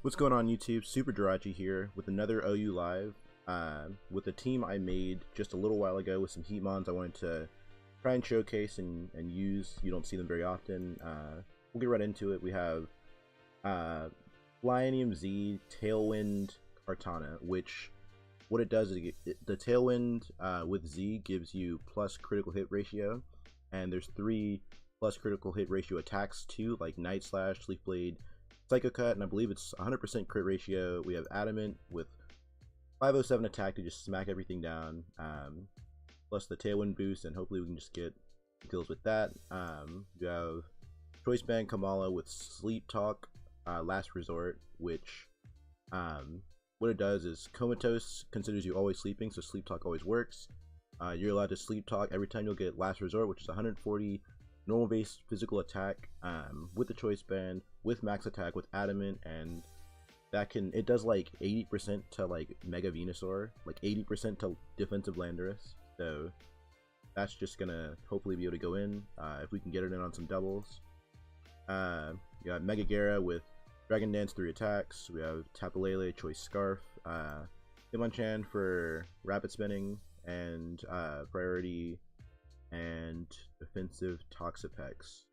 What's going on YouTube? SuperJirachi here with another OU Live with a team I made just a little while ago with some Heatmons I wanted to try and showcase and use. You don't see them very often. We'll get right into it. We have Flyanium Z, Tailwind, Kartana, which what it does is the Tailwind with Z gives you plus critical hit ratio, and there's 3 plus critical hit ratio attacks too, like Night Slash, Sleep Blade, Psycho Cut, and I believe it's 100% crit ratio. We have Adamant with 507 attack to just smack everything down, plus the Tailwind boost, and hopefully we can just get kills with that. We have Choice Band Kamala with Sleep Talk, Last Resort, which what it does is Comatose considers you always sleeping, so Sleep Talk always works. You're allowed to Sleep Talk every time you'll get Last Resort, which is 140 normal base physical attack with the Choice Band, with max attack, with Adamant, and that it does like 80% to like Mega Venusaur, like 80% to defensive Landorus, so that's just gonna hopefully be able to go in if we can get it in on some doubles. You got Mega Gara with Dragon Dance 3 attacks. We have Tapu Lele, Choice Scarf, Hitmonchan for rapid spinning and priority and defensive Toxapex.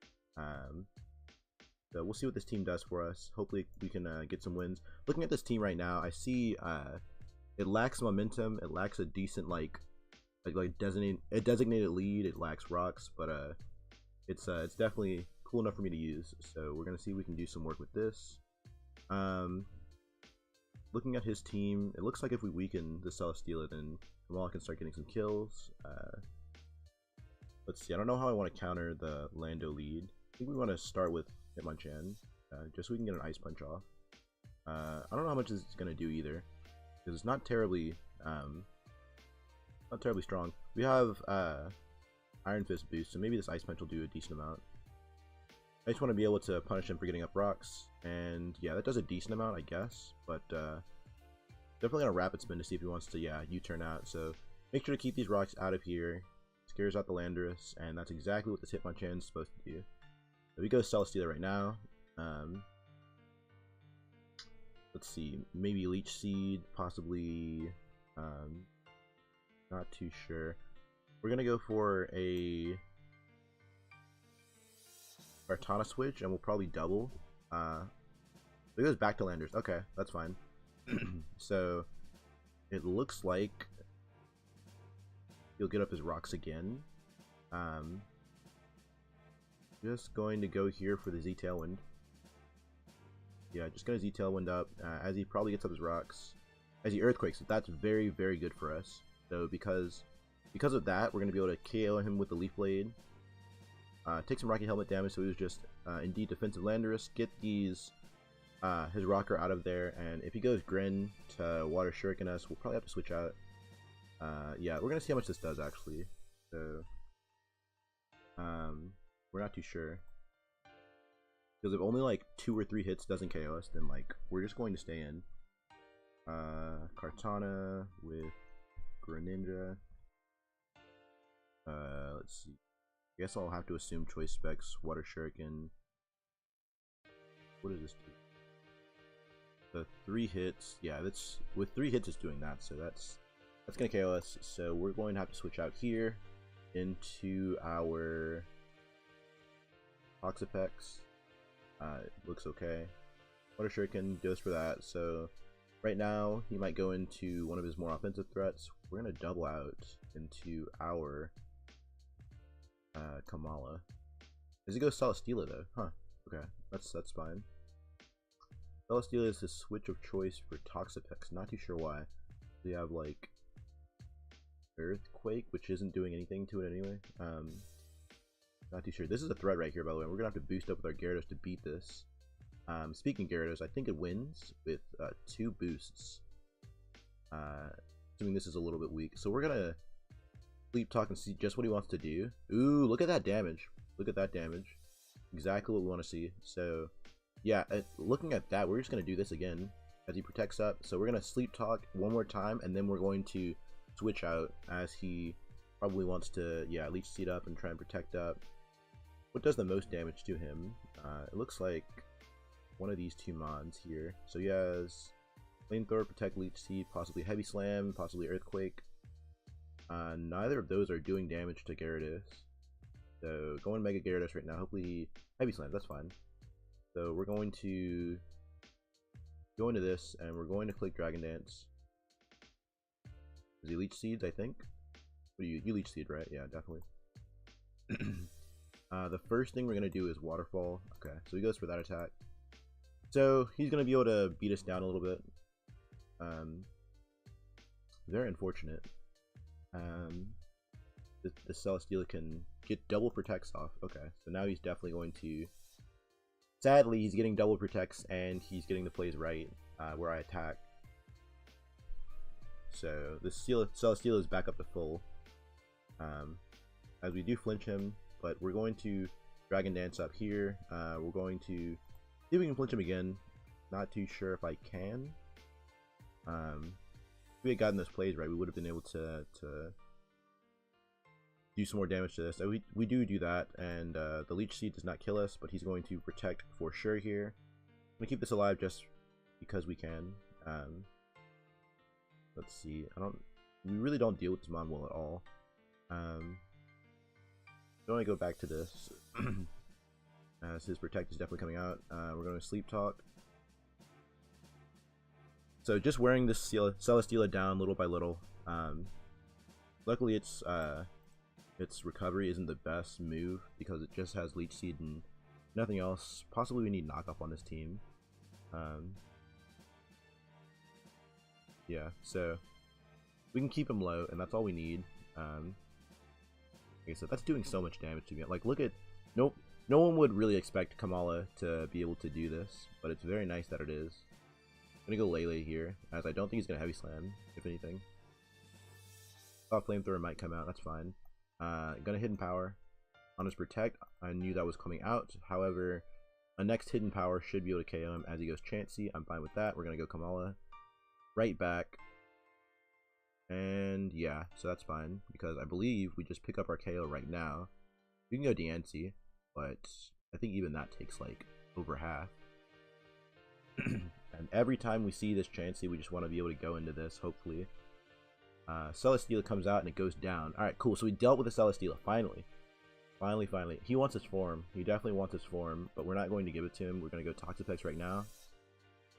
So we'll see what this team does for us. Hopefully we can get some wins. Looking at this team right now, I see it lacks momentum. It lacks a decent designated lead. It lacks rocks, but it's definitely cool enough for me to use. So we're gonna see if we can do some work with this. Looking at his team, it looks like if we weaken the Celesteela, then Kamala can start getting some kills. Let's see, I don't know how I want to counter the Lando lead. I think we want to start with Hitmonchan, just so we can get an Ice Punch off. I don't know how much this is going to do either, because it's not terribly strong. We have Iron Fist boost, so maybe this Ice Punch will do a decent amount. I just want to be able to punish him for getting up rocks, and yeah, that does a decent amount, I guess, but definitely going to Rapid Spin to see if he wants to, U-turn out, so make sure to keep these rocks out of here. Scares out the Landorus, and that's exactly what this Hitmonchan is supposed to do. So we go Celesteela right now. Let's see, maybe Leech Seed, possibly. Not too sure. We're gonna go for a Kartana switch, and we'll probably double. It goes back to Landorus. Okay, that's fine. So it looks like he'll get up his rocks again. Just going to go here for the Z Tailwind. Yeah, just gonna Z Tailwind up as he probably gets up his rocks. As he Earthquakes, that's very, very good for us. So because of that, we're gonna be able to KO him with the Leaf Blade. Take some Rocky Helmet damage, so he was just indeed defensive Landorus. Get these his rocker out of there, and if he goes Grin to Water Shuriken us, we'll probably have to switch out. Yeah, we're gonna see how much this does actually. So we're not too sure, because if only like 2 or 3 hits doesn't KO us, then like we're just going to stay in. Kartana with Greninja. Let's see. I guess I'll have to assume Choice Specs, Water Shuriken. What does this do? The 3 hits. Yeah, that's with 3 hits it's doing that. So that's gonna KO us. So we're going to have to switch out here into our Toxapex. It looks okay. Water Shuriken goes for that. So right now he might go into one of his more offensive threats. We're gonna double out into our Kamala. Does he go Celesteela though? Huh. Okay, that's fine. Celesteela is his switch of choice for Toxapex. Not too sure why. We have like Earthquake, which isn't doing anything to it anyway. Not too sure. This is a threat right here, by the way. We're gonna have to boost up with our Gyarados to beat this. Speaking of Gyarados, I think it wins with 2 boosts. Assuming this is a little bit weak, so we're gonna Sleep Talk and see just what he wants to do. Ooh, look at that damage! Look at that damage. Exactly what we want to see. So yeah, looking at that, we're just gonna do this again as he protects up. So we're gonna Sleep Talk one more time, and then we're going to switch out as he probably wants to, Leech Seed up and try and protect up. What does the most damage to him? It looks like one of these two mods here. So he has Flamethrower, Protect, Leech Seed, possibly Heavy Slam, possibly Earthquake. Neither of those are doing damage to Gyarados. So going Mega Gyarados right now, hopefully Heavy Slam, that's fine. So we're going to go into this and we're going to click Dragon Dance. Does he Leech Seeds, I think? What do you Leech Seed, right? Yeah, definitely. The first thing we're going to do is Waterfall. Okay, so he goes for that attack. So he's going to be able to beat us down a little bit. Very unfortunate. The Celesteela can get double protects off. Okay, so now he's definitely going to... Sadly, he's getting double protects and he's getting the plays right where I attack. So the Celesteela is back up to full. As we do flinch him, but we're going to Dragon Dance up here. We're going to see if we can flinch him again. Not too sure if I can. If we had gotten those plays right, we would have been able to do some more damage to this. So we do that, and the Leech Seed does not kill us, but he's going to protect for sure here. I'm gonna keep this alive just because we can. Let's see. We really don't deal with this mon well at all. Don't want to go back to this. So his protect is definitely coming out. We're going to Sleep Talk. So just wearing this Celesteela down little by little. Luckily its recovery isn't the best move because it just has Leech Seed and nothing else. Possibly we need Knock Off on this team. Yeah, so we can keep him low and that's all we need. Like I said, that's doing so much damage to me. Like, look at... Nope. No one would really expect Kamala to be able to do this, but it's very nice that it is. I'm gonna go Lele here, as I don't think he's gonna Heavy Slam, if anything. Thought Flamethrower might come out, that's fine. Gonna Hidden Power. On his Protect, I knew that was coming out. However, a next Hidden Power should be able to KO him as he goes Chansey. I'm fine with that. We're gonna go Kamala. Right back. And yeah, so that's fine, because I believe we just pick up our KO right now. We can go Diancie, but I think even that takes like over half. And every time we see this Chansey, we just want to be able to go into this, hopefully. Celesteela comes out and it goes down. Alright, cool, so we dealt with the Celesteela, finally. Finally. He wants his form. He definitely wants his form, but we're not going to give it to him. We're going to go Toxapex right now.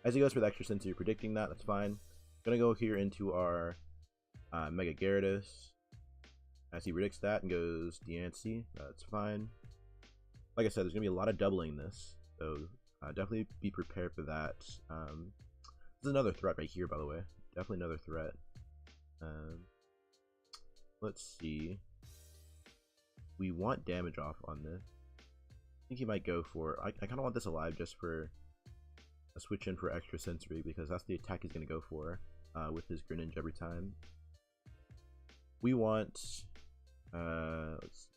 As he goes for the extra sense, you're predicting that, that's fine. Gonna go here into our Mega Gyarados. As he predicts that and goes Diancie, that's fine. Like I said, there's gonna be a lot of doubling this, so definitely be prepared for that. This is another threat right here, by the way. Definitely another threat. Let's see. We want damage off on this. I think he might go for... I kind of want this alive just for a switch in for extra sensory, because that's the attack he's gonna go for with his Greninja every time. We want... let's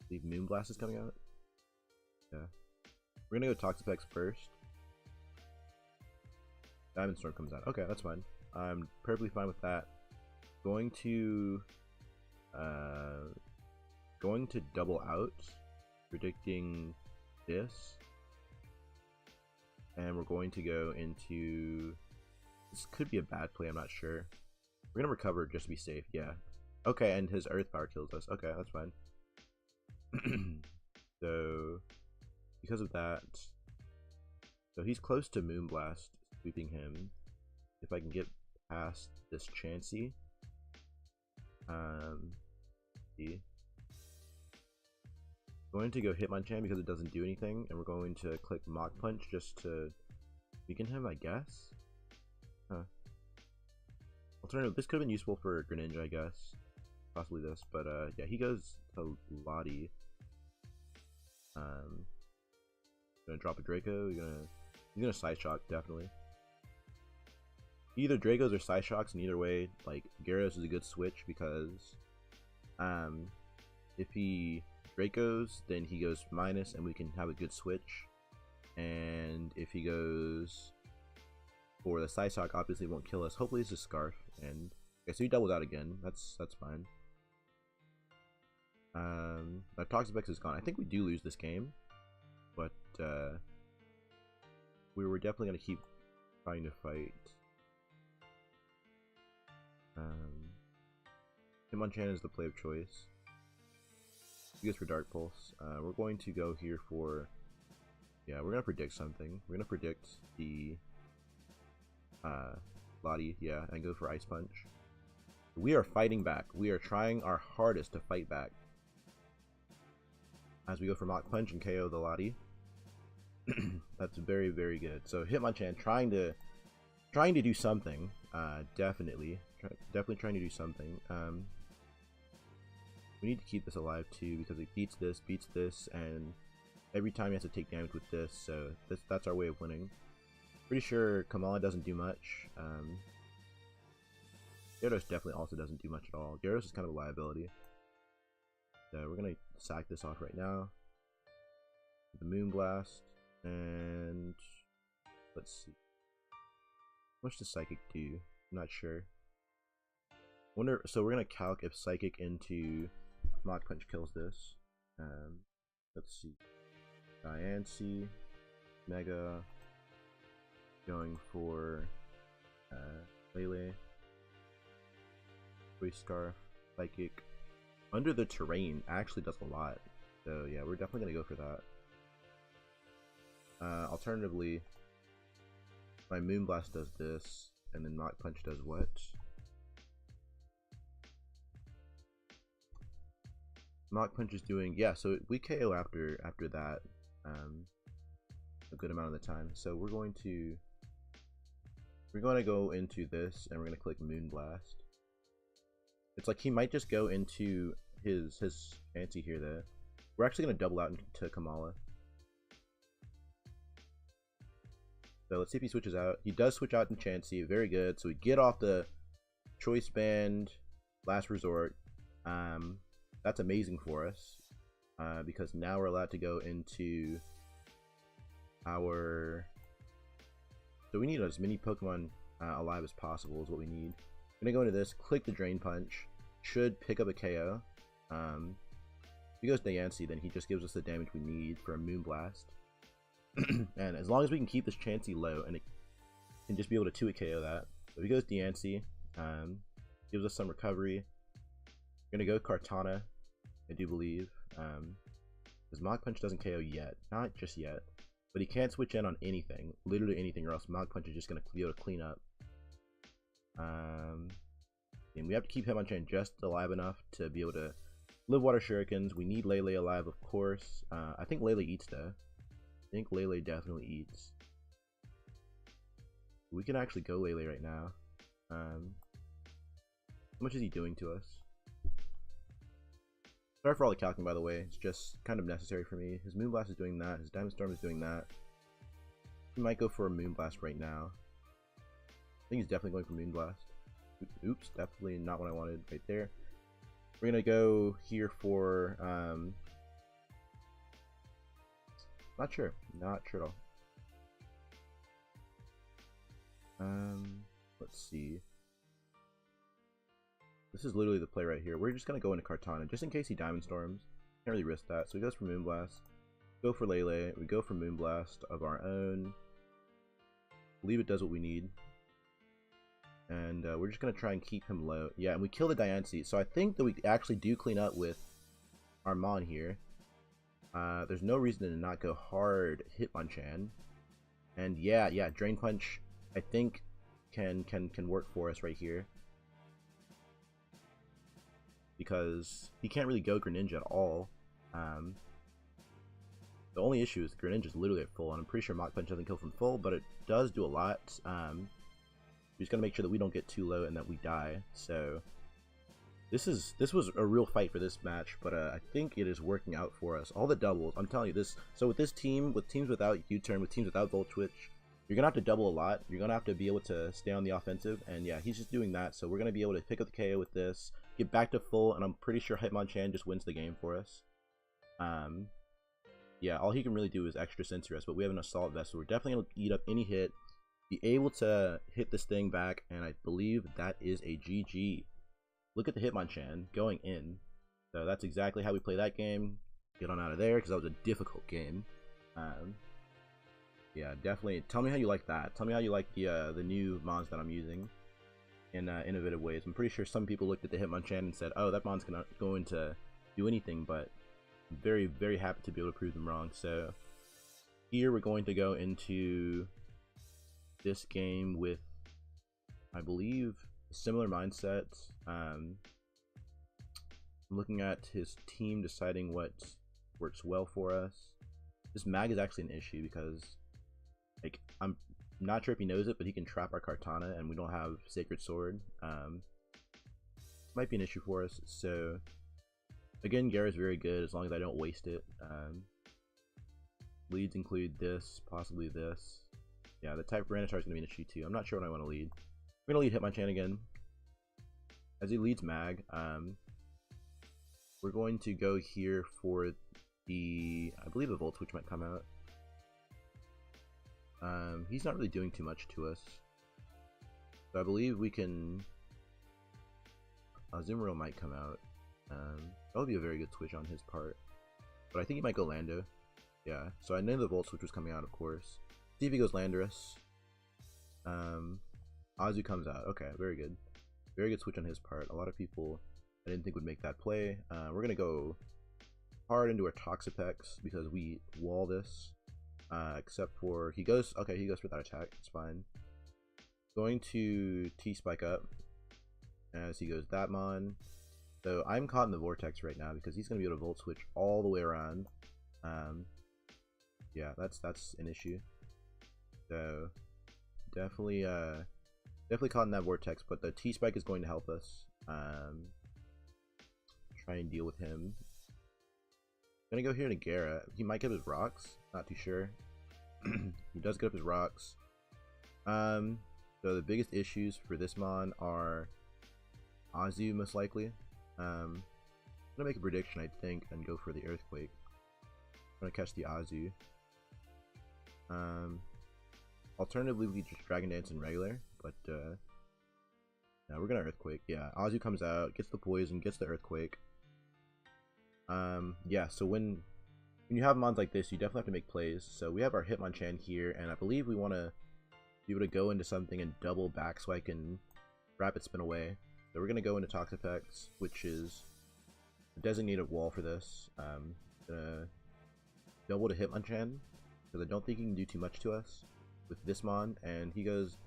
see, Moonblast is coming out. Yeah. We're gonna go Toxapex first. Diamond Storm comes out. Okay, that's fine. I'm perfectly fine with that. Going to double out, predicting this, and we're going to go into... This could be a bad play, I'm not sure. We're gonna recover just to be safe, yeah. Okay, and his Earth Power kills us. Okay, that's fine. So, because of that, so he's close to Moonblast, sweeping him. If I can get past this Chansey, going to go Hitmonchan because it doesn't do anything, and we're going to click Mach Punch just to weaken him, I guess. Huh. Alternative, this could have been useful for Greninja, I guess. Possibly this, but yeah, he goes to Lottie. Gonna drop a Draco. He's gonna Side Shock, definitely. Either Dracos or Side Shocks, and either way, like, Gyarados is a good switch because if he Dracos, then he goes minus, and we can have a good switch. And if he goes for the Side Shock, obviously won't kill us. Hopefully it's a Scarf, and okay, so he doubled out again. That's fine. Our Toxapex is gone. I think we do lose this game, but we were definitely going to keep trying to fight. Hitmonchan is the play of choice. He goes for Dark Pulse. We're going to go here for... Yeah, we're going to predict something. We're going to predict the... Lottie, yeah, and go for Ice Punch. We are fighting back. We are trying our hardest to fight back. As we go for Mach Punch and KO the Lottie. That's very, very good. So Hitmonchan trying to do something. Definitely trying to do something. We need to keep this alive too, because it beats this, and every time he has to take damage with this, so that's our way of winning. Pretty sure Kamala doesn't do much. Gyarados definitely also doesn't do much at all. Gyarados is kind of a liability. So we're gonna sack this off right now. The Moonblast, and let's see. What does Psychic do? I'm not sure. Wonder. So we're gonna calc if Psychic into Mach Punch kills this. Let's see. Diancie, Mega, going for Lele, Voice Scarf, Psychic. Under the Terrain actually does a lot. So yeah, we're definitely gonna go for that. Alternatively, my Moonblast does this, and then Mach Punch does what? Mach Punch is doing, yeah, so we KO after that a good amount of the time. So we're going to go into this, and we're going to click Moonblast. It's like he might just go into his Chansey here though. We're actually going to double out into Kamala. So let's see if he switches out. He does switch out in Chansey, very good. So we get off the Choice Band, Last Resort. That's amazing for us, because now we're allowed to go into our... So we need as many Pokemon alive as possible is what we need. I'm gonna go into this, click the Drain Punch, should pick up a KO. If he goes Diancie, then he just gives us the damage we need for a Moonblast. And as long as we can keep this Chansey low, and it can just be able to 2-hit KO that. If he goes Diancie, gives us some recovery. We're gonna go Kartana, I do believe, because Mach Punch doesn't KO yet, not just yet, but he can't switch in on anything, literally anything, or else Mach Punch is just gonna be able to clean up. And we have to keep Hitmonchan just alive enough to be able to live Water Shurikens. We need Lele alive, of course. I think Lele eats though. I think Lele definitely eats. We can actually go Lele right now. How much is he doing to us? Sorry for all the calcing, by the way. It's just kind of necessary for me. His Moonblast is doing that. His Diamond Storm is doing that. He might go for a Moonblast right now. I think he's definitely going for Moonblast. Oops, definitely not what I wanted right there. We're gonna go here for not sure at all. Let's see. This is literally the play right here. We're just gonna go into Kartana just in case he Diamond Storms. Can't really risk that. So he goes for Moonblast. Go for Lele. We go for Moonblast of our own. Believe it does what we need. And we're just gonna try and keep him low. Yeah, and we kill the Diancie. So I think that we actually do clean up with our Mon here. There's no reason to not go hard Hitmonchan. And yeah, Drain Punch I think can work for us right here. Because he can't really go Greninja at all. The only issue is Greninja is literally at full, and I'm pretty sure Mach Punch doesn't kill from full, but it does do a lot. We just gotta make sure that we don't get too low and that we die. So this was a real fight for this match, but I think it is working out for us. All the doubles, I'm telling you this. So with this team, with teams without U-turn, with teams without Volt Twitch, you're gonna have to double a lot. You're gonna have to be able to stay on the offensive, and yeah, he's just doing that. So we're gonna be able to pick up the KO with this, get back to full, and I'm pretty sure Hitmonchan just wins the game for us. Yeah, all he can really do is extra Sensory Rest, but we have an Assault Vest, so we're definitely gonna eat up any hit, be able to hit this thing back, and I believe that is a GG. Look at the Hitmonchan going in. So that's exactly how we play that game. Get on out of there, because that was a difficult game. Yeah, definitely. Tell me how you like that. Tell me how you like the new mons that I'm using in innovative ways. I'm pretty sure some people looked at the Hitmonchan and said, "Oh, that mon's not going to do anything," but I'm very, very happy to be able to prove them wrong. So here we're going to go into this game with, I believe, a similar mindset. I'm looking at his team, deciding what works well for us. This mag is actually an issue because, like, I'm not sure if he knows it, but he can trap our Kartana, and we don't have Sacred Sword. Might be an issue for us. So again, Gara's very good as long as I don't waste it. Leads include this, possibly this. Yeah, the type Tyranitar is going to be an issue too. I'm not sure what I want to lead. I'm going to lead Hitmonchan again. As he leads Mag, we're going to go here for the, I believe a Volt Switch might come out. He's not really doing too much to us. So I believe we can, Zimmeril might come out. That would be a very good switch on his part. But I think he might go Lando. Yeah, so I know the Volt Switch was coming out, of course. See if he goes Landorus. Azu comes out. Okay, very good. Very good switch on his part. A lot of people I didn't think would make that play. We're going to go hard into our Toxapex because we wall this. Except for, he goes, okay, he goes for that attack. It's fine. Going to T-Spike up as he goes that mon. So I'm caught in the vortex right now because he's going to be able to Volt Switch all the way around. Yeah, that's an issue. So definitely caught in that vortex, but the T-Spike is going to help us. Try and deal with him. Gonna go here to Gara. He might get his rocks, not too sure. He does get up his rocks. So the biggest issues for this mon are Azu, most likely. I'm gonna make a prediction, I think, and go for the Earthquake. I'm gonna catch the Azu. Alternatively, we just Dragon Dance in regular, but no, we're gonna Earthquake. Yeah, Azu comes out, gets the poison, gets the Earthquake. Yeah, so when you have mons like this, you definitely have to make plays. So we have our Hitmonchan here, and I believe we want to be able to go into something and double back so I can rapid spin away. So we're going to go into Toxapex, which is a designated wall for this. Gonna double to Hitmonchan, because I don't think he can do too much to us with this mon, and he goes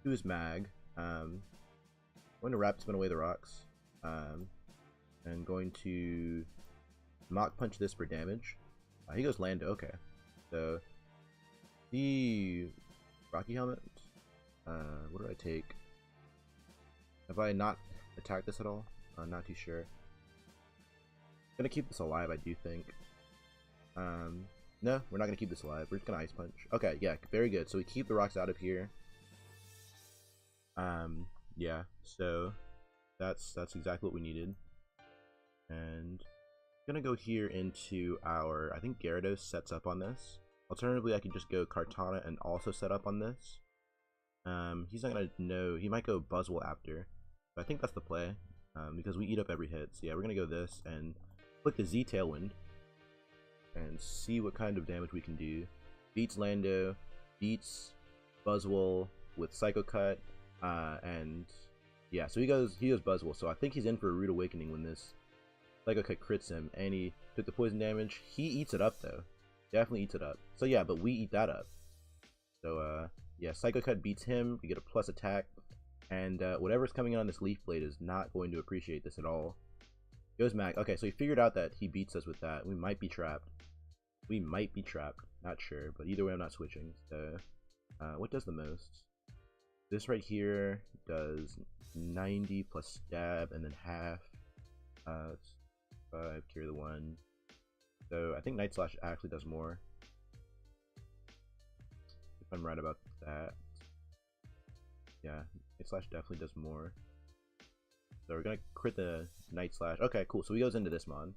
to his mag. Going to rapid spin away the rocks. And going to Mach Punch this for damage. He goes Lando, okay. So, the Rocky Helmet. What do I take? Have I not attacked this at all? I'm not too sure. Gonna keep this alive, I do think. No, we're not gonna keep this alive. We're just gonna Ice Punch. Okay, yeah, very good. So we keep the rocks out of here. Yeah, so that's exactly what we needed. And I'm gonna go here into our, I think Gyarados sets up on this. Alternatively, I could just go Kartana and also set up on this. He's not gonna know, he might go Buzzwole after, but I think that's the play, because we eat up every hit. So yeah, we're gonna go this and click the Z Tailwind and see what kind of damage we can do. Beats Lando, beats Buzzwole with Psycho Cut, and yeah, so he goes Buzzwole. So I think he's in for a Rude Awakening when this Psycho Cut crits him, and he took the poison damage. He eats it up though, definitely eats it up. So yeah, but we eat that up. So yeah, Psycho Cut beats him. We get a plus attack, and whatever's coming in on this Leaf Blade is not going to appreciate this at all. Goes Mag. Okay, so he figured out that he beats us with that. We might be trapped. We might be trapped. Not sure, but either way, I'm not switching. So what does the most? This right here does 90 plus stab, and then half. 5, carry the 1. So I think Night Slash actually does more, if I'm right about that. Yeah, Night Slash definitely does more. So we're gonna crit the Night Slash. Okay, cool. So he goes into this mon.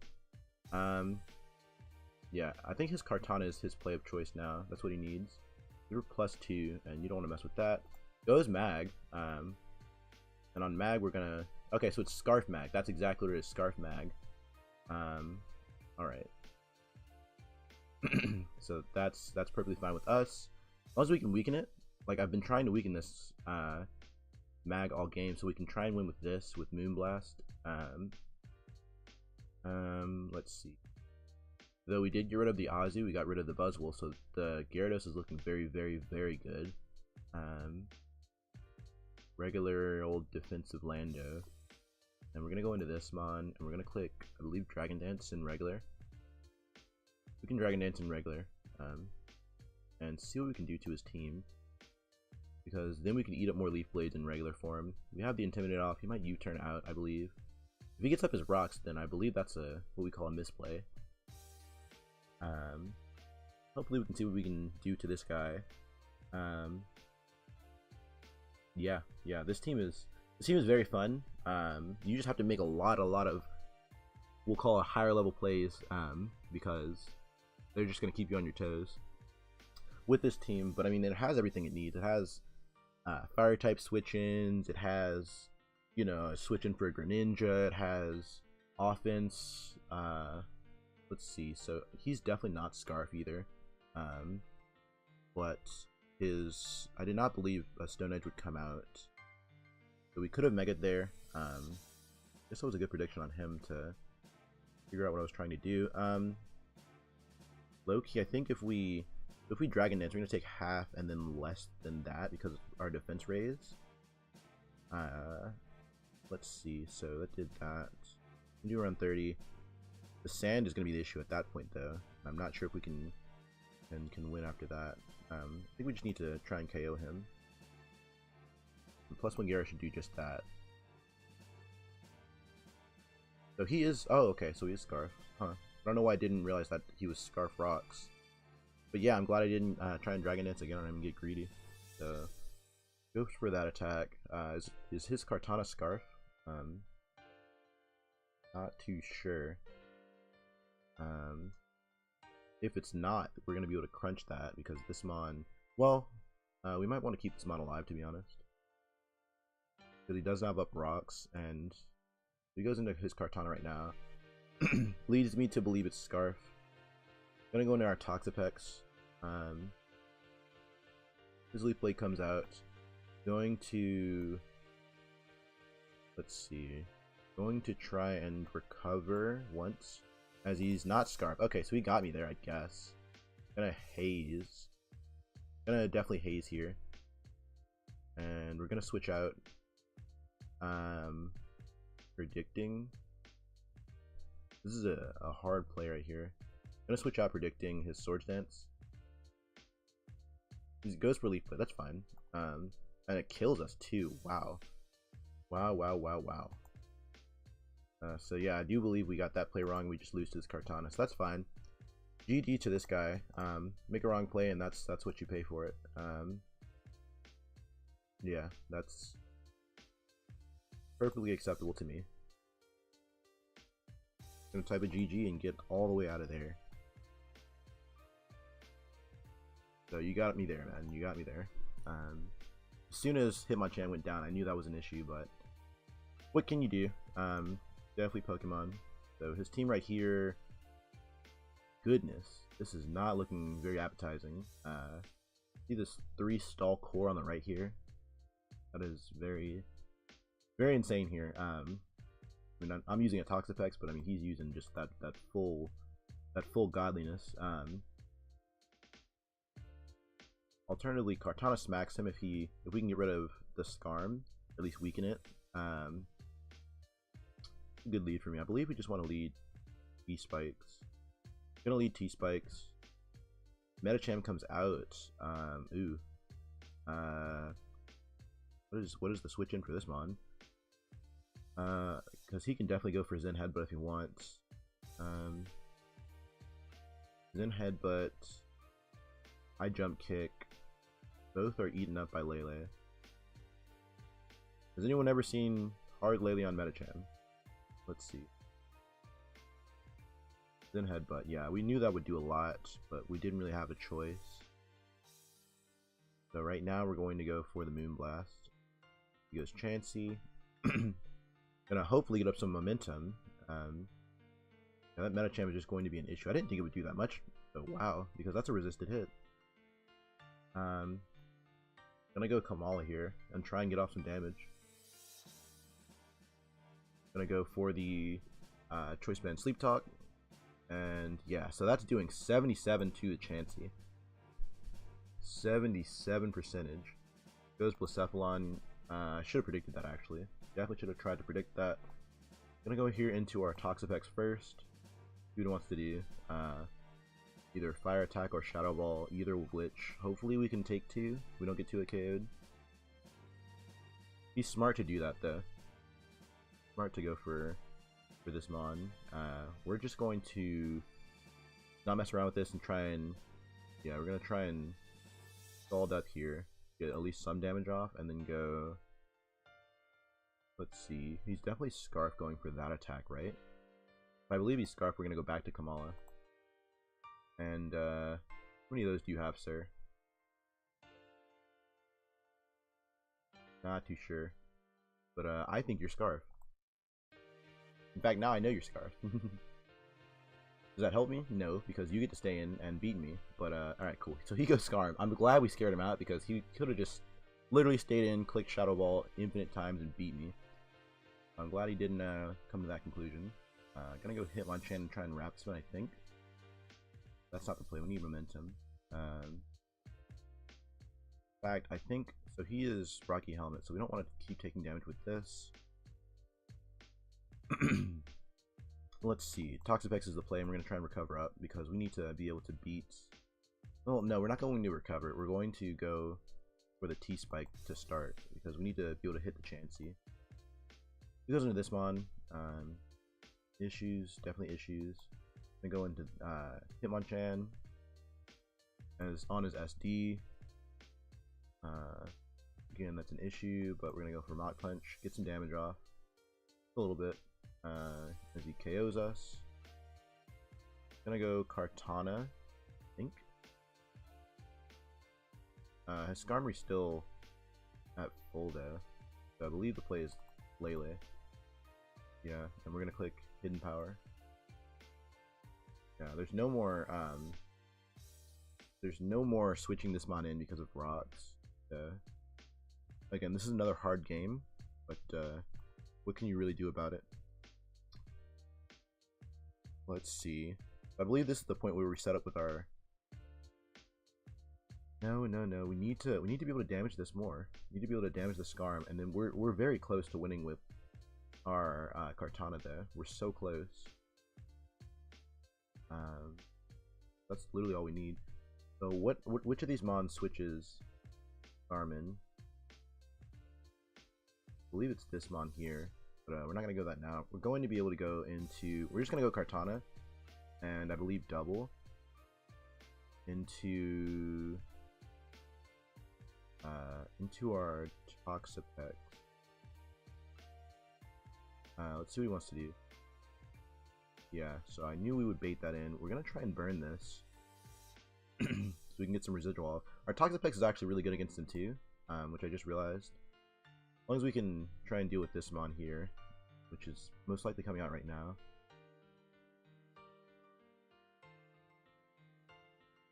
Yeah, I think his Kartana is his play of choice now. That's what he needs. You're +2, and you don't want to mess with that. Goes Mag. And on Mag, we're gonna. Okay, so it's Scarf Mag. That's exactly what it is. Scarf Mag. Alright. So that's perfectly fine with us. As long as we can weaken it. Like, I've been trying to weaken this mag all game, so we can try and win with this, with Moonblast. Let's see. Though we did get rid of the Azu, we got rid of the Buzzwole, so the Gyarados is looking very, very, very good. Regular old defensive Lando. And we're gonna go into this mon, and we're gonna click, I believe, Dragon Dance in regular. We can Dragon Dance in regular, and see what we can do to his team. Because then we can eat up more Leaf Blades in regular form. We have the Intimidate off. He might U-turn out, I believe. If he gets up his rocks, then I believe that's what we call a misplay. Hopefully we can see what we can do to this guy. Yeah, this team is very fun. You just have to make a lot of, we'll call it higher level plays, because they're just gonna keep you on your toes with this team. But I mean, it has everything it needs. It has fire type switch-ins. It has, you know, a switch-in for a Greninja. It has offense. Let's see. So he's definitely not Scarf either. But I did not believe a Stone Edge would come out. So we could have Mega'd there. This was a good prediction on him to figure out what I was trying to do. Low-key, I think if we Dragon Dance, we're gonna take half and then less than that because our defense raise. Let's see. So that did that. We do around 30. The sand is gonna be the issue at that point, though. I'm not sure if we can win after that. I think we just need to try and KO him. And +1 Gyara should do just that. So he is. Oh, okay. So he is Scarf. Huh. I don't know why I didn't realize that he was Scarf Rocks. But yeah, I'm glad I didn't try and Dragon Dance again on him and get greedy. So go for that attack. Is his Kartana Scarf? Not too sure. If it's not, we're gonna be able to crunch that because this mon. Well, we might want to keep this mon alive, to be honest, because he does have up rocks, and he goes into his Kartana right now. Leads me to believe it's Scarf. Gonna go into our Toxapex. His Leaf Blade comes out. Going to, let's see, going to try and recover once, as he's not Scarf. Okay, so he got me there, I guess. Gonna haze. Gonna definitely haze here. And we're gonna switch out. Predicting. This is a hard play right here. Gonna switch out predicting his Swords Dance. He goes for Leaf Blade, that's fine. And it kills us too. Wow. Wow. So yeah, I do believe we got that play wrong. We just lose to this Kartana, so that's fine. GG to this guy. Make a wrong play, and that's what you pay for it. Yeah, that's perfectly acceptable to me. Gonna type a GG and get all the way out of there. So you got me there, man. You got me there. As soon as Hitmonchan went down, I knew that was an issue, but what can you do? Definitely Pokemon. So his team right here, goodness, this is not looking very appetizing. See this 3-stall core on the right here? That is very, very insane here. I mean, I'm using a Toxapex, but I mean he's using just that full godliness. Alternatively, Kartana smacks him if we can get rid of the Skarm, at least weaken it. Good lead for me. I believe we just want to lead T-Spikes. Gonna lead T-Spikes. Medicham comes out. Ooh. What is the switch in for this mon? Because he can definitely go for Zen Headbutt if he wants. Zen Headbutt. High Jump Kick. Both are eaten up by Lele. Has anyone ever seen hard Lele on Medicham? Let's see. Zen Headbutt. Yeah, we knew that would do a lot, but we didn't really have a choice. So right now we're going to go for the Moonblast. He goes Chansey. Gonna hopefully get up some momentum. That Medicham is just going to be an issue. I didn't think it would do that much. So wow, because that's a resisted hit. Gonna go Kamala here and try and get off some damage. Gonna go for the Choice Band Sleep Talk. And yeah, so that's doing 77 to the Chansey. 77 percentage. Goes Blacephalon. I should have predicted that actually. Definitely should have tried to predict that. Gonna go here into our Toxapex first. See what it wants to do. Either Fire Attack or Shadow Ball, either will glitch. Hopefully we can take 2. We don't get 2 KO'd. He's smart to do that though. Smart to go for this Mon. We're just going to not mess around with this and try and, yeah, we're gonna try and stall up here, get at least some damage off, and then go. Let's see. He's definitely Scarf going for that attack, right? If I believe he's Scarf, we're gonna go back to Kamala. And how many of those do you have, sir? Not too sure, but I think you're Scarf. In fact, now I know you're Scarf. Does that help me? No, because you get to stay in and beat me. But alright, cool. So he goes Scarf. I'm glad we scared him out because he could have just literally stayed in, clicked Shadow Ball infinite times and beat me. I'm glad he didn't come to that conclusion. Gonna go Hitmonchan and try and wrap this one, I think. That's not the play. We need momentum. In fact, I think so. He is Rocky Helmet, so we don't want to keep taking damage with this. Let's see. Toxapex is the play, and we're going to try and recover up because we need to be able to beat. Well, no, we're not going to recover. We're going to go for the T-Spike to start because we need to be able to hit the Chansey. He goes into this Mon. Issues, definitely issues. Then go into Hitmonchan as on his SD. Again, that's an issue, but we're gonna go for Mach Punch, get some damage off a little bit as he KOs us. Gonna go Kartana, I think. His Skarmory's still at full though, so I believe the play is Lele. Yeah, and we're gonna click Hidden Power. Yeah, there's no more switching this Mon in because of rocks. Again, this is another hard game, but what can you really do about it? Let's see. I believe this is the point where we set up with our. No. We need to be able to damage this more. We need to be able to damage the Skarm, and then we're very close to winning with our Kartana there. We're so close. That's literally all we need. So which of these Mons switches Garmin? I believe it's this Mon here, but we're not gonna go that now. We're going to be able to go into. We're just gonna go Kartana, and I believe double into our Toxapex. Let's see what he wants to do. Yeah, so I knew we would bait that in. We're gonna try and burn this so we can get some residual off. Our Toxapex is actually really good against him too, which I just realized. As long as we can try and deal with this Mon here, which is most likely coming out right now.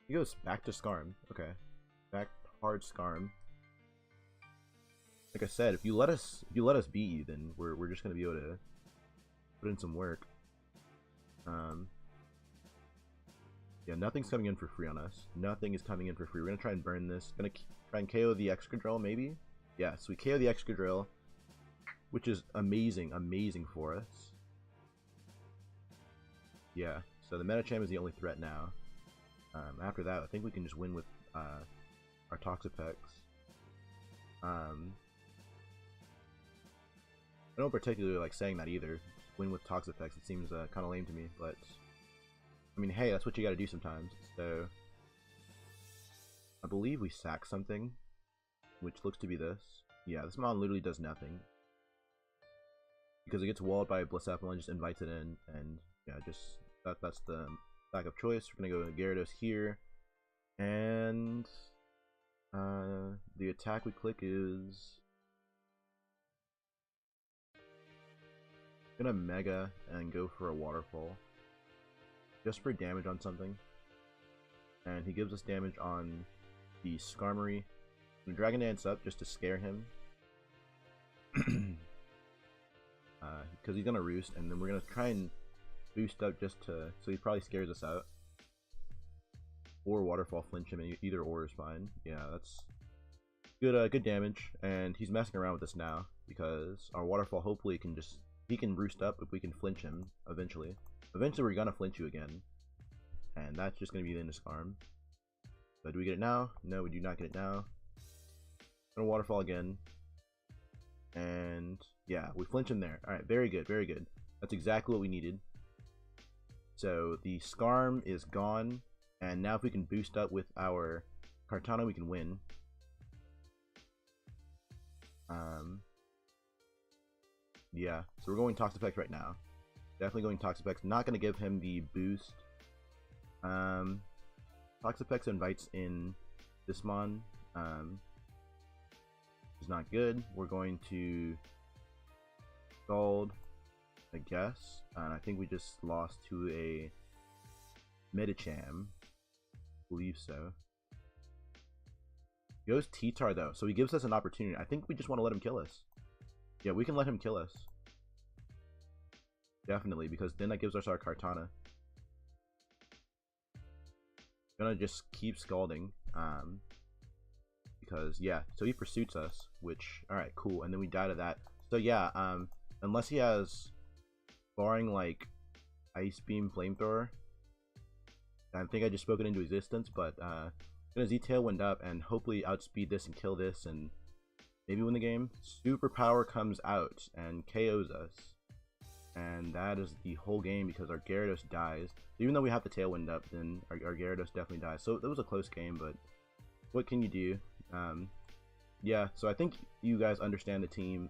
He goes back to Skarm. Okay, back hard Skarm. Like I said, if you let us beat you, then we're just gonna be able to put in some work. Yeah, nothing's coming in for free on us. Nothing is coming in for free. We're gonna try and burn this. Gonna try and KO the Excadrill, maybe. Yeah, so we KO the Excadrill, which is amazing for us. Yeah, so the Medicham is the only threat now. After that, I think we can just win with our Toxapex. I don't particularly like saying that either. Win with Toxapex, it seems kind of lame to me, but I mean, hey, that's what you gotta do sometimes. So I believe we sack something, which looks to be this. Yeah, this Mon literally does nothing because it gets walled by Blacephalon, just invites it in, and yeah, just that's the lack of choice. We're gonna go Gyarados here, and the attack we click is gonna Mega and go for a Waterfall just for damage on something. and he gives us damage on the Skarmory. I'm Dragon Dance up just to scare him. Because he's gonna roost, and then we're gonna try and boost up just to, so he probably scares us out. Or Waterfall flinch him, and either or is fine. Yeah, that's good. Good damage, and he's messing around with us now because our Waterfall hopefully can just, he can roost up if we can flinch him eventually. Eventually, we're gonna flinch you again, and that's just gonna be the end of Skarm. But do we get it now? No, we do not get it now. Gonna Waterfall again, and yeah, we flinch him there. All right, very good, very good. That's exactly what we needed. So the Skarm is gone, and now if we can boost up with our Kartana, we can win. Yeah, so we're going Toxapex right now. Definitely going Toxapex. Not going to give him the boost. Toxapex invites in Dismon. Is not good. We're going to Scald, I guess. And I think we just lost to a Medicham. I believe so. He goes T-Tar though, so he gives us an opportunity. I think we just want to let him kill us. Yeah, we can let him kill us. Definitely, because then that gives us our Kartana. Gonna just keep scalding. Because yeah, so he pursues us, which, alright, cool, and then we die to that. So yeah, unless he has, barring like Ice Beam Flamethrower, I think I just spoke it into existence, but gonna Z Tailwind up and hopefully outspeed this and kill this and maybe win the game. Superpower comes out and KOs us, and that is the whole game because our Gyarados dies. Even though we have the Tailwind up, then our Gyarados definitely dies. So that was a close game, but what can you do? Yeah, so I think you guys understand the team.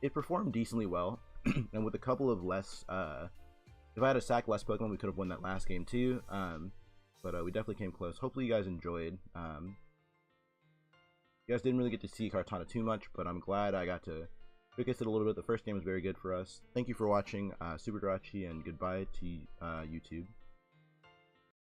It performed decently well, and with a couple of less, if I had a sack less Pokemon, we could have won that last game too. But we definitely came close. Hopefully you guys enjoyed. You guys didn't really get to see Kartana too much, but I'm glad I got to showcase it a little bit. The first game was very good for us. Thank you for watching, SuperJirachi, and goodbye to YouTube.